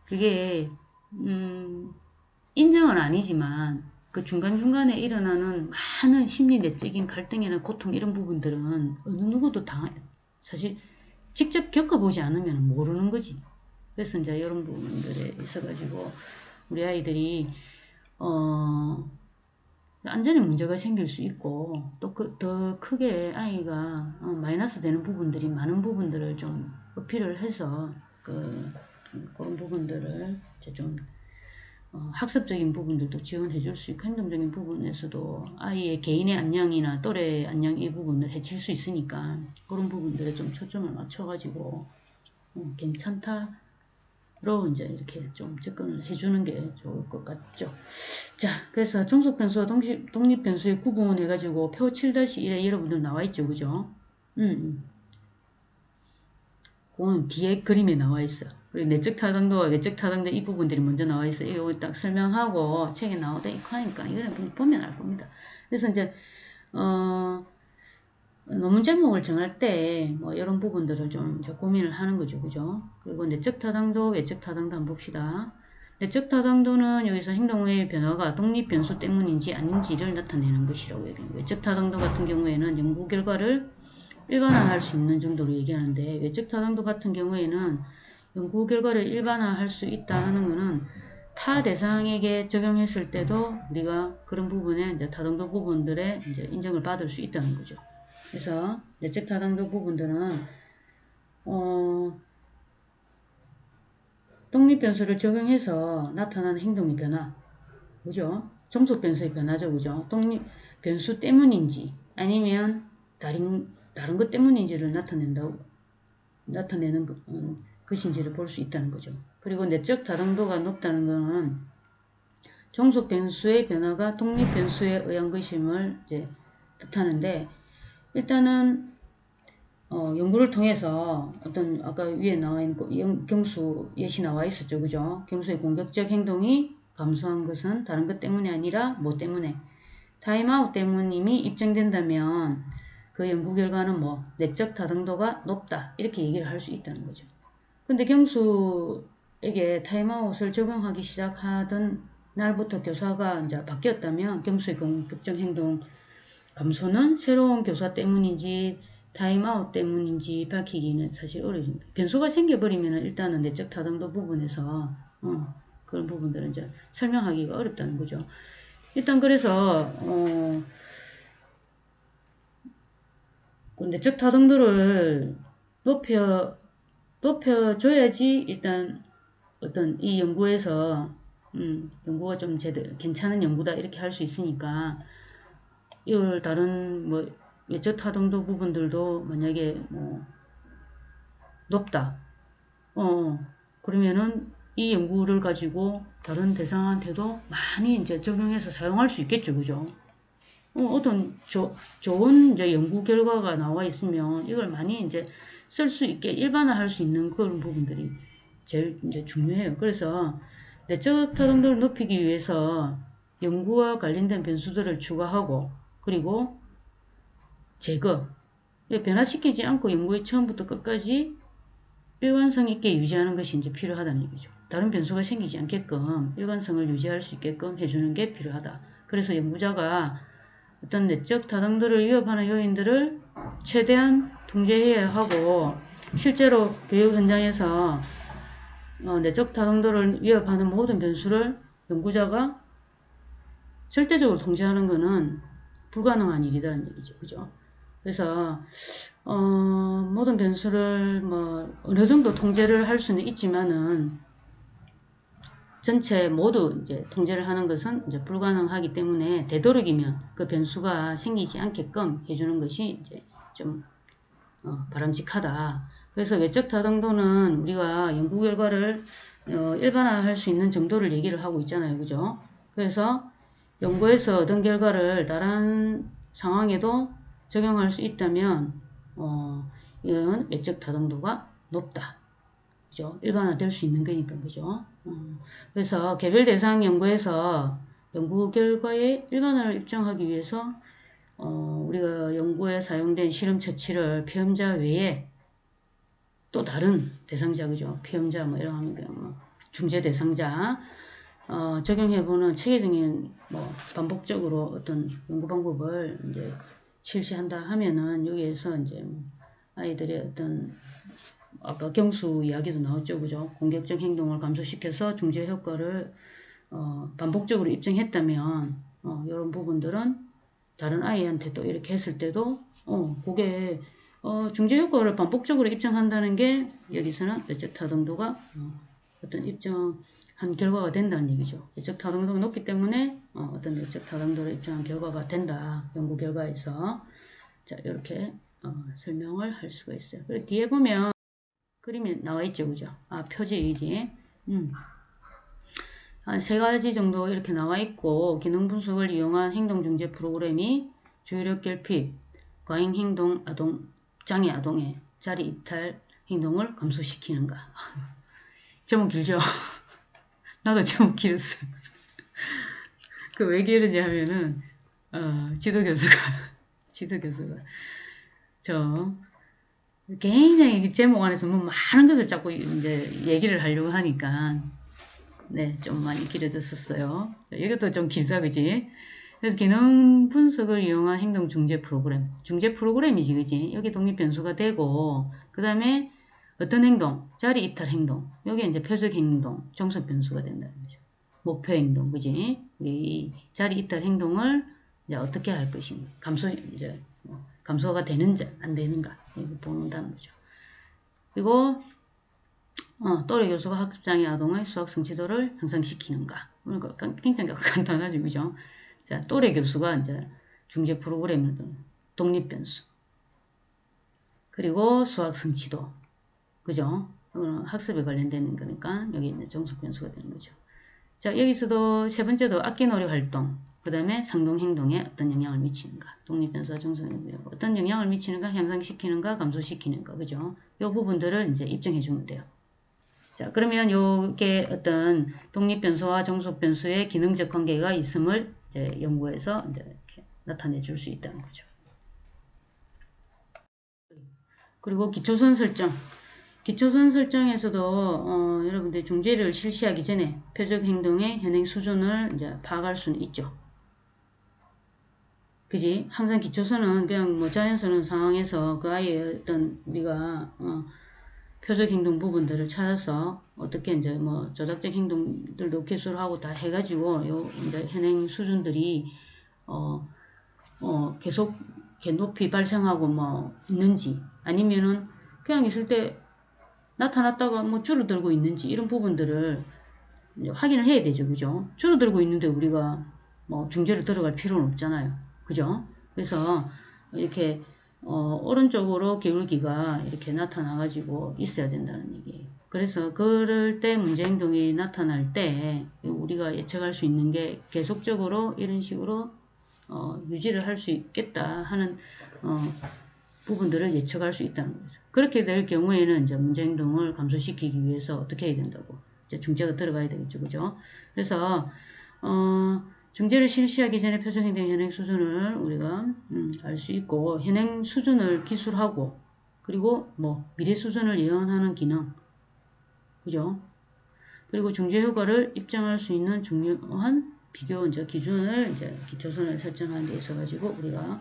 그게 인정은 아니지만 그 중간중간에 일어나는 많은 심리 내적인 갈등이나 고통 이런 부분들은 어느 누구도 사실 직접 겪어보지 않으면 모르는 거지. 그래서 이제 이런 부분들에 있어가지고 우리 아이들이 안전에 문제가 생길 수 있고 또 더 크게 아이가 마이너스 되는 부분들이 많은 부분들을 좀 어필을 해서 그런 부분들을 좀 학습적인 부분들도 지원해 줄 수 있고 행동적인 부분에서도 아이의 개인의 안녕이나 또래의 안녕 이 부분을 해칠 수 있으니까 그런 부분들에 좀 초점을 맞춰가지고 괜찮다로 이제 이렇게 좀 접근을 해주는 게 좋을 것 같죠. 자, 그래서 종속변수와 독립변수의 구분해가지고 표 7-1에 여러분들 나와있죠, 그죠? 그건 뒤에 그림에 나와 있어. 그리고 내적 타당도와 외적 타당도 이 부분들이 먼저 나와 있어. 이거 딱 설명하고 책에 나오다 이거 하니까 이거는 보면 알 겁니다. 그래서 이제 논문 제목을 정할 때 뭐 이런 부분들을 좀 고민을 하는 거죠, 그죠? 그리고 내적 타당도, 외적 타당도 한번 봅시다. 내적 타당도는 여기서 행동의 변화가 독립 변수 때문인지 아닌지를 나타내는 것이라고 얘기해요. 외적 타당도 같은 경우에는 연구 결과를 일반화할 수 있는 정도로 얘기하는데 외적 타당도 같은 경우에는 연구 결과를 일반화할 수 있다 하는 것은 타 대상에게 적용했을 때도 우리가 그런 부분에 이제 타당도 부분들에 이제 인정을 받을 수 있다는 거죠. 그래서 내적 타당도 부분들은 독립 변수를 적용해서 나타나는 행동의 변화, 그죠? 종속 변수의 변화죠, 그죠? 독립 변수 때문인지 아니면 다른 것 때문인지를 나타내는 것인지를 볼 수 있다는 거죠. 그리고 내적 타당도가 높다는 것은 종속 변수의 변화가 독립 변수에 의한 것임을 이제 뜻하는데 일단은 연구를 통해서 어떤 아까 위에 나와 있는 경수 예시 나와 있었죠, 그죠? 경수의 공격적 행동이 감소한 것은 다른 것 때문이 아니라 뭐 때문에 타임아웃 때문임이 입증된다면 그 연구 결과는 뭐 내적 타당도가 높다 이렇게 얘기를 할 수 있다는 거죠. 근데 경수에게 타임아웃을 적용하기 시작하던 날부터 교사가 이제 바뀌었다면 경수의 공격적 행동 감소는 새로운 교사 때문인지 타임아웃 때문인지 밝히기는 사실 어렵습니다. 변수가 생겨버리면 일단은 내적 타당도 부분에서 그런 부분들은 이제 설명하기가 어렵다는 거죠. 일단 그래서 내적 타당도를 높여줘야지 일단 어떤 이 연구에서 연구가 좀 괜찮은 연구다 이렇게 할 수 있으니까 이걸 다른 뭐 외적 타동도 부분들도 만약에 뭐 높다. 그러면은 이 연구를 가지고 다른 대상한테도 많이 이제 적용해서 사용할 수 있겠죠, 그죠? 어떤 좋은 이제 연구 결과가 나와 있으면 이걸 많이 이제 쓸 수 있게 일반화할 수 있는 그런 부분들이 제일 이제 중요해요. 그래서 내적 타동도를 높이기 위해서 연구와 관련된 변수들을 추가하고 그리고 제거, 변화시키지 않고 연구의 처음부터 끝까지 일관성 있게 유지하는 것이 이제 필요하다는 얘기죠. 다른 변수가 생기지 않게끔 일관성을 유지할 수 있게끔 해주는 게 필요하다. 그래서 연구자가 어떤 내적 타당도를 위협하는 요인들을 최대한 통제해야 하고 실제로 교육 현장에서 내적 타당도를 위협하는 모든 변수를 연구자가 절대적으로 통제하는 것은 불가능한 일이라는 얘기죠. 그죠? 그래서 모든 변수를 뭐 어느 정도 통제를 할 수는 있지만은 전체 모두 이제 통제를 하는 것은 이제 불가능하기 때문에 되도록이면 그 변수가 생기지 않게끔 해주는 것이 이제 좀 바람직하다. 그래서 외적 타당도는 우리가 연구 결과를 일반화할 수 있는 정도를 얘기를 하고 있잖아요. 그죠? 그래서 연구에서 얻은 결과를 다른 상황에도 적용할 수 있다면 이건 외적 타당도가 높다. 그죠? 일반화될 수 있는 거니까. 그죠? 그래서 개별 대상 연구에서 연구 결과의 일반화를 입증하기 위해서 우리가 연구에 사용된 실험 처치를 피험자 외에 또 다른 대상자, 그죠? 피험자 뭐 이런 하면 그냥 뭐 중재 대상자 적용해보는 체계적인 뭐 반복적으로 어떤 연구 방법을 이제 실시한다 하면은 여기에서 이제 아이들의 어떤 아까 경수 이야기도 나왔죠, 그죠? 공격적 행동을 감소시켜서 중재 효과를 반복적으로 입증했다면 이런 부분들은 다른 아이한테 또 이렇게 했을 때도 그게 중재 효과를 반복적으로 입증한다는 게 여기서는 외적 타당도가 어떤 입증한 결과가 된다는 얘기죠. 외적 타당도가 높기 때문에 어떤 외적 타당도를 입증한 결과가 된다. 연구 결과에서 자 이렇게 설명을 할 수가 있어요. 그리고 뒤에 보면 그림이 나와 있죠, 그죠? 표지이지. 한 3가지 정도 이렇게 나와 있고 기능 분석을 이용한 행동 중재 프로그램이 주의력 결핍, 과잉 행동 장애 아동의 자리 이탈 행동을 감소시키는가. 제목 길죠? 나도 제목 길었어. 그 왜 길었냐 하면은 지도교수가 저 굉장히 제목 안에서 뭐 많은 것을 자꾸 이제 얘기를 하려고 하니까 네, 좀 많이 길어졌었어요. 이것도 좀 길다, 그지? 그래서 기능 분석을 이용한 행동 중재 프로그램이지, 그지? 여기 독립 변수가 되고, 그 다음에 어떤 행동, 자리 이탈 행동, 여기 이제 표적 행동, 정석 변수가 된다는 거죠. 목표 행동, 그지? 이 자리 이탈 행동을 이제 어떻게 할 것인가, 감소가 되는지 안 되는가, 이거 보는다는 거죠. 그리고 또래 교수가 학습장애 아동의 수학 성취도를 향상시키는가. 그러니까 굉장히 간단하죠, 그죠? 자, 또래 교수가 이제 중재 프로그램을 독립 변수. 그리고 수학 성취도. 그죠? 이거는 학습에 관련되는 거니까 여기 이제 정석 변수가 되는 거죠. 자, 여기서도 세 번째도 악기놀이 활동. 그 다음에 상동 행동에 어떤 영향을 미치는가. 독립 변수와 정석 행동. 어떤 영향을 미치는가, 향상시키는가, 감소시키는가. 그죠? 이 부분들을 이제 입증해 주면 돼요. 자, 그러면 요게 어떤 독립 변수와 정속 변수의 기능적 관계가 있음을 이제 연구해서 이제 이렇게 나타내 줄 수 있다는 거죠. 그리고 기초선 설정. 기초선 설정에서도 여러분들 중재를 실시하기 전에 표적 행동의 현행 수준을 이제 파악할 수는 있죠. 그지? 항상 기초선은 그냥 뭐 자연스러운 상황에서 그 아이의 어떤 우리가 표적 행동 부분들을 찾아서 어떻게 이제 뭐 조작적 행동들도 개수를 하고 다 해가지고 요 이제 현행 수준들이 계속 이렇게 높이 발생하고 뭐 있는지 아니면은 그냥 있을 때 나타났다가 뭐 줄어들고 있는지 이런 부분들을 이제 확인을 해야 되죠. 그죠? 줄어들고 있는데 우리가 뭐 중재를 들어갈 필요는 없잖아요. 그죠? 그래서 이렇게 오른쪽으로 기울기가 이렇게 나타나가지고 있어야 된다는 얘기예요. 그래서 그럴 때 문제 행동이 나타날 때 우리가 예측할 수 있는 게 계속적으로 이런 식으로 유지를 할 수 있겠다 하는 부분들을 예측할 수 있다는 거죠. 그렇게 될 경우에는 이제 문제 행동을 감소시키기 위해서 어떻게 해야 된다고? 이제 중재가 들어가야 되겠죠. 그죠? 그래서 중재를 실시하기 전에 표정행동 현행 수준을 우리가 알 수 있고 현행 수준을 기술하고 그리고 뭐 미래 수준을 예언하는 기능 그죠? 그리고 중재 효과를 입증할 수 있는 중요한 비교 이제 기준을 이제 기초선을 설정하는 데 있어 가지고 우리가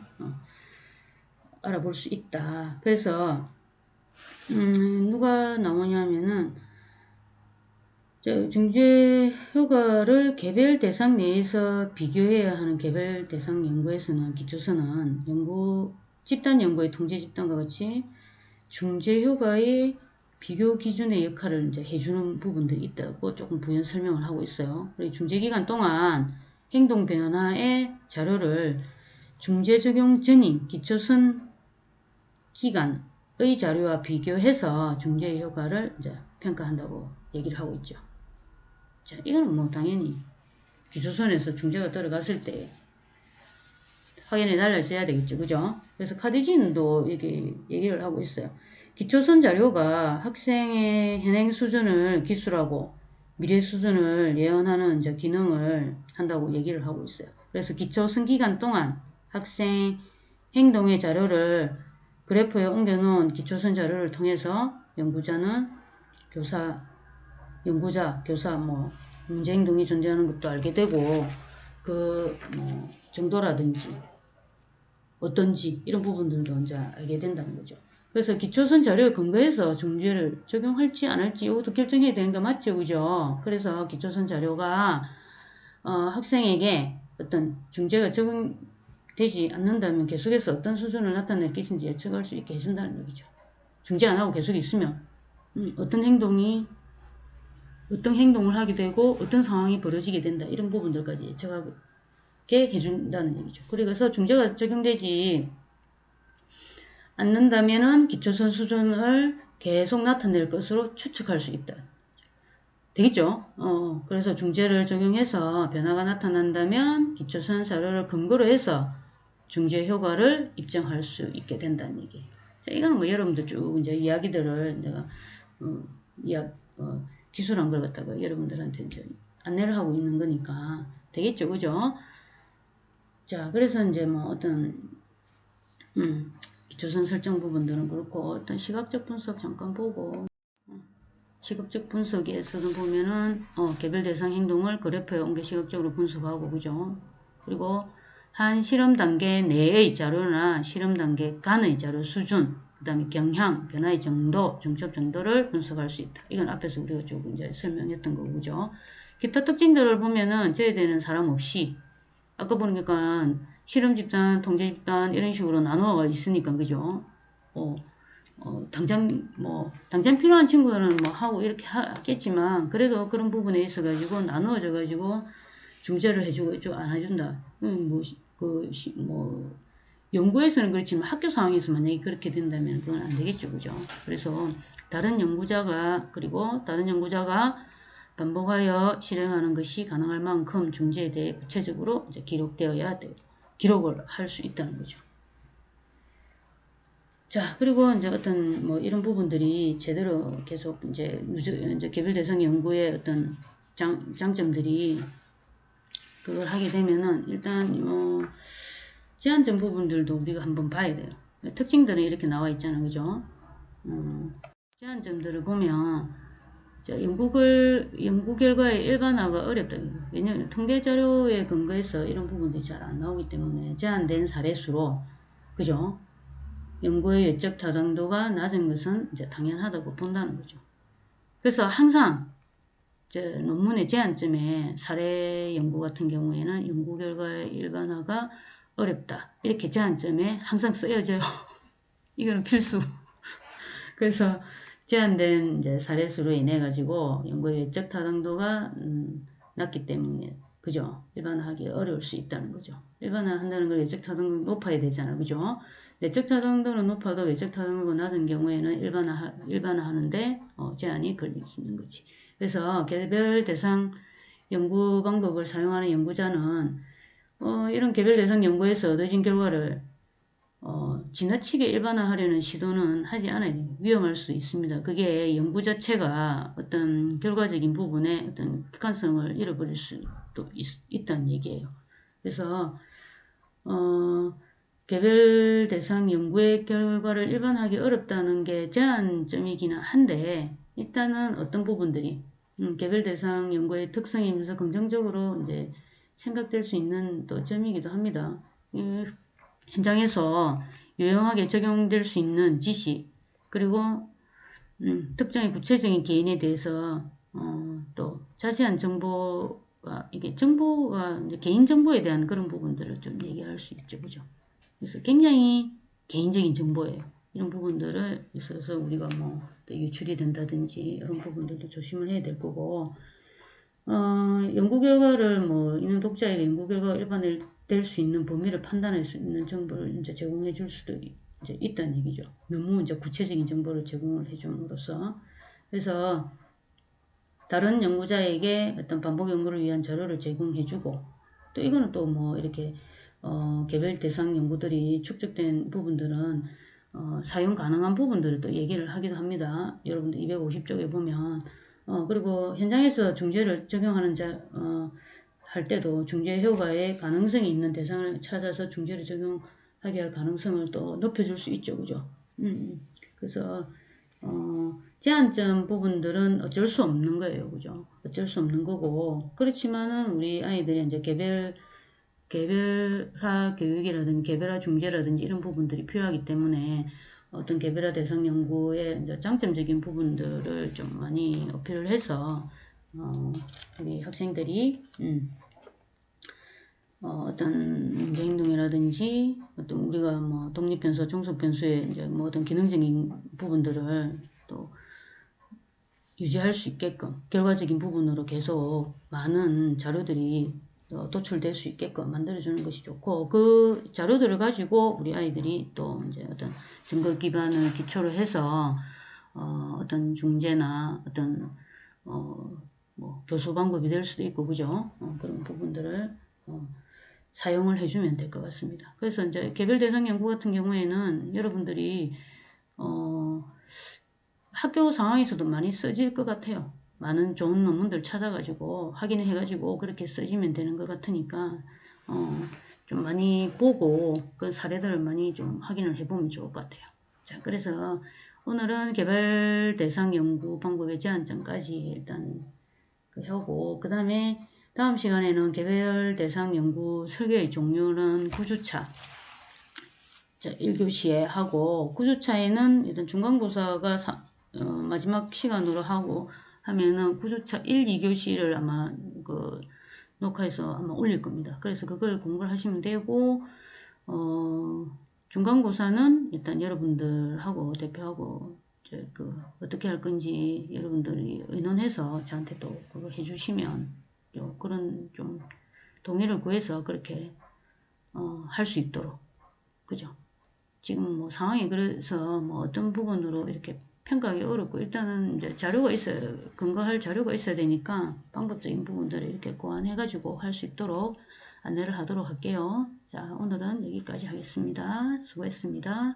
알아볼 수 있다. 그래서 누가 나오냐면은 중재 효과를 개별 대상 내에서 비교해야 하는 개별 대상 연구에서는 기초서는 집단 연구의 통제 집단과 같이 중재 효과의 비교 기준의 역할을 이제 해주는 부분들이 있다고 조금 부연 설명을 하고 있어요. 그리고 중재 기간 동안 행동 변화의 자료를 중재 적용 전인 기초선 기간의 자료와 비교해서 중재 효과를 이제 평가한다고 얘기를 하고 있죠. 자, 이거는 뭐 당연히 기초선에서 중재가 들어갔을 때 확인해 달라져야 되겠죠. 그죠? 그래서 카디진도 이게 얘기를 하고 있어요. 기초선 자료가 학생의 현행 수준을 기술하고 미래 수준을 예언하는 이제 기능을 한다고 얘기를 하고 있어요. 그래서 기초선 기간 동안 학생 행동의 자료를 그래프에 옮겨놓은 기초선 자료를 통해서 연구자, 교사, 뭐 문제 행동이 존재하는 것도 알게 되고 뭐 정도라든지 어떤지 이런 부분들도 이제 알게 된다는 거죠. 그래서 기초선 자료에 근거해서 중재를 적용할지 안 할지 이것도 결정해야 되는 거 맞죠, 그죠? 그래서 기초선 자료가 학생에게 어떤 중재가 적용되지 않는다면 계속해서 어떤 수준을 나타낼 것인지 예측할 수 있게 해준다는 얘기죠. 중재 안 하고 계속 있으면 어떤 행동을 하게 되고 어떤 상황이 벌어지게 된다 이런 부분들까지 예측하게 해준다는 얘기죠. 그래서 중재가 적용되지 않는다면은 기초선 수준을 계속 나타낼 것으로 추측할 수 있다. 되겠죠? 그래서 중재를 적용해서 변화가 나타난다면 기초선 자료를 근거로 해서 중재 효과를 입증할 수 있게 된다는 얘기. 자, 이거는 뭐 여러분들 쭉 이제 이야기들을 내가 기술한 걸 갖다가 여러분들한테 이제 안내를 하고 있는 거니까 되겠죠, 그죠? 자, 그래서 이제 뭐 어떤 기초선 설정 부분들은 그렇고 어떤 시각적 분석 잠깐 보고 시각적 분석에서도 보면은 개별 대상 행동을 그래프에 옮겨 시각적으로 분석하고 그죠? 그리고 한 실험 단계 내의 자료나 실험 단계 간의 자료 수준 그 다음에 경향, 변화의 정도, 중첩 정도를 분석할 수 있다. 이건 앞에서 우리가 조금 이제 설명했던 거고 그죠? 기타 특징들을 보면은 제외되는 사람 없이 아까 보니까 실험 집단, 통제 집단 이런 식으로 나누어가 있으니까 그죠? 당장 필요한 친구들은 뭐 하고 이렇게 하겠지만 그래도 그런 부분에 있어 가지고 나누어져 가지고 중재를 해주고 좀 안 해준다. 연구에서는 그렇지만 학교 상황에서 만약에 그렇게 된다면 그건 안 되겠죠, 그죠? 그래서 다른 연구자가 반복하여 실행하는 것이 가능할 만큼 중재에 대해 구체적으로 이제 기록되어야 돼요. 기록을 할 수 있다는 거죠. 자, 그리고 이제 어떤 뭐 이런 부분들이 제대로 계속 이제 개별 대상 연구의 어떤 장점들이 그걸 하게 되면은 일단 제한점 부분들도 우리가 한번 봐야 돼요. 특징들은 이렇게 나와 있잖아요, 그죠? 제한점들을 보면 연구 결과의 일반화가 어렵다. 왜냐하면 통계 자료에 근거해서 이런 부분들이 잘 안 나오기 때문에 제한된 사례수로 그죠? 연구의 외적 타당도가 낮은 것은 이제 당연하다고 본다는 거죠. 그래서 항상 논문의 제한점에 사례 연구 같은 경우에는 연구 결과의 일반화가 어렵다. 이렇게 제한점에 항상 쓰여져요. 이거는 필수. 그래서 제한된 이제 사례수로 인해 가지고 연구의 외적 타당도가 낮기 때문에 그죠? 일반화하기 어려울 수 있다는 거죠. 일반화한다는 걸 외적 타당도가 높아야 되잖아, 그죠? 내적 타당도는 높아도 외적 타당도가 낮은 경우에는 일반화하는데 제한이 걸릴 수 있는 거지. 그래서 개별 대상 연구 방법을 사용하는 연구자는 이런 개별 대상 연구에서 얻어진 결과를 지나치게 일반화하려는 시도는 하지 않아야 돼요. 위험할 수 있습니다. 그게 연구 자체가 어떤 결과적인 부분에 어떤 객관성을 잃어버릴 수도 있다는 얘기예요. 그래서 개별 대상 연구의 결과를 일반화하기 어렵다는 게 제한점이기는 한데 일단은 어떤 부분들이 개별 대상 연구의 특성이면서 긍정적으로 이제 생각될 수 있는 또 점이기도 합니다. 현장에서 유용하게 적용될 수 있는 지식 그리고 특정의 구체적인 개인에 대해서 또 자세한 정보가 이게 정보가 이제 개인 정보에 대한 그런 부분들을 좀 얘기할 수 있죠, 그죠? 그래서 굉장히 개인적인 정보예요. 이런 부분들을 있어서 우리가 뭐 또 유출이 된다든지 이런 부분들도 조심을 해야 될 거고 연구 결과를 뭐 있는 독자에게 연구 결과가 일반화될 수 있는 범위를 판단할 수 있는 정보를 이제 제공해 줄 수도 이제 있다는 얘기죠. 너무 이제 구체적인 정보를 제공을 해줌으로써 그래서 다른 연구자에게 어떤 반복 연구를 위한 자료를 제공해주고 또 이거는 또 뭐 이렇게 개별 대상 연구들이 축적된 부분들은 사용 가능한 부분들을 또 얘기를 하기도 합니다. 여러분들 250쪽에 보면 그리고 현장에서 중재를 적용하는 할 때도 중재 효과의 가능성이 있는 대상을 찾아서 중재를 적용하게 할 가능성을 또 높여줄 수 있죠, 그죠? 그래서 제한점 부분들은 어쩔 수 없는 거예요, 그죠? 어쩔 수 없는 거고 그렇지만은 우리 아이들이 이제 개별화 교육이라든지 개별화 중재라든지 이런 부분들이 필요하기 때문에 어떤 개별화 대상 연구의 이제 장점적인 부분들을 좀 많이 어필을 해서 우리 학생들이 어떤 문제 행동이라든지 어떤 우리가 뭐 독립 변수, 종속 변수의 이제 뭐 어떤 기능적인 부분들을 또 유지할 수 있게끔 결과적인 부분으로 계속 많은 자료들이 도출될 수 있게끔 만들어주는 것이 좋고 그 자료들을 가지고 우리 아이들이 또 이제 어떤 증거 기반을 기초로 해서 어떤 중재나 어떤 뭐 교수 방법이 될 수도 있고 그죠? 그런 부분들을 사용을 해주면 될 것 같습니다. 그래서 이제 개별 대상 연구 같은 경우에는 여러분들이 학교 상황에서도 많이 써질 것 같아요. 많은 좋은 논문들 찾아가지고 확인해가지고 그렇게 써지면 되는 것 같으니까 좀 많이 보고 그 사례들을 많이 좀 확인을 해보면 좋을 것 같아요. 자, 그래서 오늘은 개별 대상 연구 방법의 제한점까지 일단 하고 그 다음에 다음 시간에는 개별 대상 연구 설계의 종류는 9주차 1교시에 하고 9주차에는 일단 중간고사가 마지막 시간으로 하고 하면은 9주차 1, 2교시를 아마 그 녹화해서 아마 올릴 겁니다. 그래서 그걸 공부를 하시면 되고 중간고사는 일단 여러분들하고 대표하고 이제 어떻게 할 건지 여러분들이 의논해서 저한테 또 그거 해주시면 그런 좀 동의를 구해서 그렇게 할 수 있도록 그죠? 지금 뭐 상황이 그래서 뭐 어떤 부분으로 이렇게 평가하기 어렵고 일단은 이제 자료가 있어요. 근거할 자료가 있어야 되니까 방법적인 부분들을 이렇게 고안해가지고 할 수 있도록 안내를 하도록 할게요. 자, 오늘은 여기까지 하겠습니다. 수고했습니다.